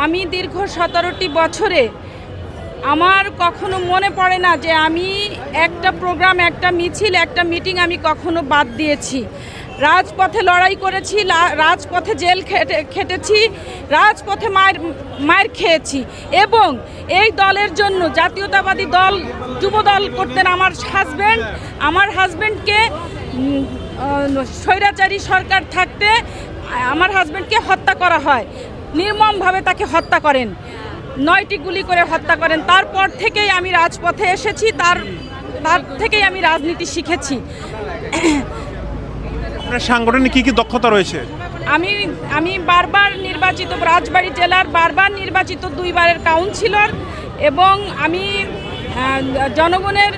আমি দীর্ঘ 17টি বছরে আমার কখনো মনে পড়ে না যে আমি একটা প্রোগ্রাম, একটা মিছিল, একটা মিটিং আমি কখনো বাদ দিয়েছি। রাজপথে লড়াই করেছি, রাজপথে জেল খেটেছি, রাজপথে মায়ের খেয়েছি এবং এই দলের জন্য জাতীয়তাবাদী দল যুবদল করতেন আমার হাজব্যান্ডকে স্বৈরাচারী সরকার থাকতে আমার হাজব্যান্ডকে হত্যা করা হয়, নির্মমভাবে তাকে হত্যা করেন, 9টি গুলি করে হত্যা করেন। তারপর থেকেই আমি রাজপথে এসেছি, তার থেকেই আমি রাজনীতি শিখেছি। আপনার সাংগঠনিক কি দক্ষতা রয়েছে? আমি বারবার নির্বাচিত, রাজবাড়ী জেলার বারবার নির্বাচিত 2 বারের কাউন্সিলর এবং আমি জনগণের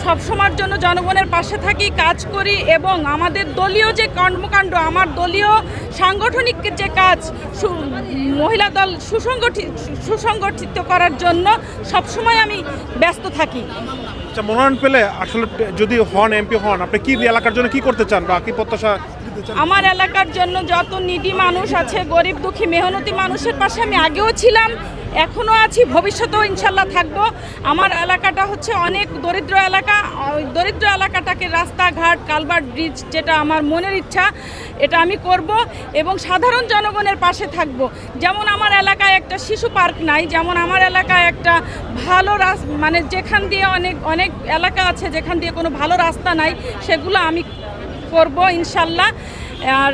সবসময়ের জন্য জনগণের পাশে থাকি, কাজ করি এবং আমাদের দলীয় যে কর্মকাণ্ড, আমার দলীয় সাংগঠনিক যে কাজ, মহিলা দল সুসংগঠিত করার জন্য সবসময় আমি ব্যস্ত থাকি। আচ্ছা, মনোনয়ন পেলে আসলে যদি হন, এমপি হন, আপনি কি এলাকার জন্য কি করতে চান বা কি প্রত্যাশা? আমার এলাকার জন্য যত নিডি মানুষ আছে, গরিব দুঃখী মেহনতি মানুষের পাশে আমি আগেও ছিলাম, এখনও আছি, ভবিষ্যতেও ইনশাল্লাহ থাকবো। আমার এলাকাটা হচ্ছে অনেক দরিদ্র এলাকা, দরিদ্র এলাকাটাকে রাস্তাঘাট, কালভার্ট, ব্রিজ, যেটা আমার মনের ইচ্ছা এটা আমি করব এবং সাধারণ জনগণের পাশে থাকব। যেমন আমার এলাকায় একটা শিশু পার্ক নাই, যেমন আমার এলাকায় একটা ভালো মানে যেখান দিয়ে অনেক এলাকা আছে যেখান দিয়ে কোনো ভালো রাস্তা নাই, সেগুলো আমি করব ইনশাল্লাহ। আর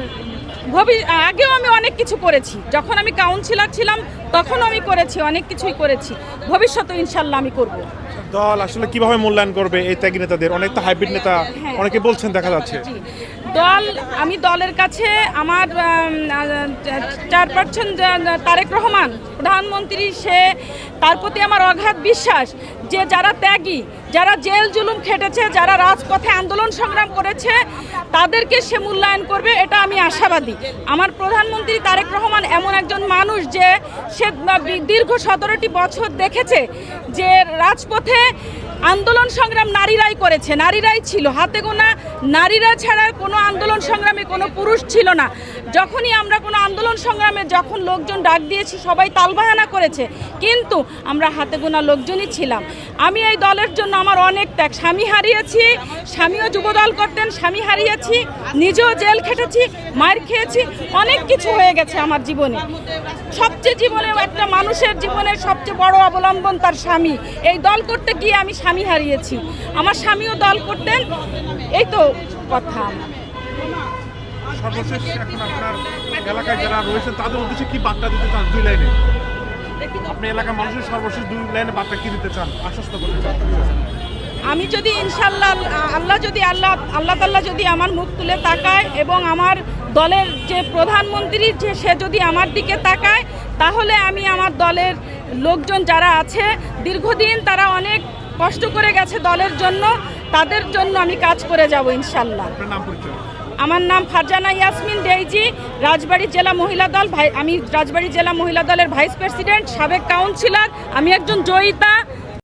আগেও আমি অনেক কিছু করেছি, যখন আমি কাউন্সিলর ছিলাম তখনও আমি করেছি, অনেক কিছুই করেছি, ভবিষ্যতে ইনশাল্লাহ আমি করব। দল আসলে কিভাবে মূল্যায়ন করবে এই ত্যাগী নেতাদের? অনেক তো হাইব্রিড নেতা অনেকে বলছেন, দেখা যাচ্ছে। আমি দলের কাছে আমার চেয়ারপারসন তারেক রহমান প্রধানমন্ত্রী, তার প্রতি আমার অগাধ বিশ্বাস যে যারা ত্যাগী, যারা জেল জুলুম খেটেছে, যারা রাজপথে আন্দোলন সংগ্রাম করেছে, তাদেরকে সে মূল্যায়ন করবে, এটা আমি আশাবাদী। আমার প্রধানমন্ত্রী তারেক রহমান এমন একজন মানুষ যে সে দীর্ঘ 17টি বছর দেখেছে যে রাজপথে আন্দোলন সংগ্রাম নারীরাই করেছে, নারীরাই ছিল, হাতে গোনা নারীরা ছাড়া কোনো আন্দোলন সংগ্রামে কোনো পুরুষ ছিল না। যখনই আমরা কোনো আন্দোলন সংগ্রামে যখন লোকজন ডাক দিয়েছি সবাই তালবাহানা করেছে, কিন্তু আমরা হাতে গোনা লোকজনই ছিলাম। আমি এই দলের জন্য আমার অনেক ত্যাগ, স্বামী হারিয়েছি, স্বামীও যুবদল করতেন, স্বামী হারিয়েছি, নিজেও জেল খেটেছি, মার খেয়েছি, অনেক কিছু হয়ে গেছে আমার জীবনে। সবচেয়ে জীবনে একটা মানুষের জীবনের সবচেয়ে বড় অবলম্বন তার স্বামী। এই দল করতে গিয়ে আমি স্বামী হারিয়েছি, আমার স্বামীও দল করতেন, এই তো কথা। সর্বশেষ এখন আপনার এলাকায় যারা রয়েছেন তাদের উদ্দেশ্যে কি বার্তা দিতে চান? 2 লাইনে আপনি এলাকার মানুষের সর্বশেষ 2 লাইনে বার্তা কি দিতে চান, আশ্বস্ত করতে চান? আমি যদি ইনশাল্লাহ আল্লাহ তাআলা যদি আমার মুখ তুলে তাকায় এবং আমার দলের যে প্রধানমন্ত্রী সে যদি আমার দিকে তাকায়, তাহলে আমি আমার দলের লোকজন যারা আছে দীর্ঘদিন তারা অনেক কষ্ট করে গেছে দলের জন্য, তাদের জন্য আমি কাজ করে যাব ইনশাল্লাহ। আমার নাম ফারজানা ইয়াসমিন ডেইজি, রাজবাড়ী জেলা মহিলা দল, আমি রাজবাড়ী জেলা মহিলা দলের ভাইস প্রেসিডেন্ট, সাবেক কাউন্সিলর, আমি একজন জয়িতা।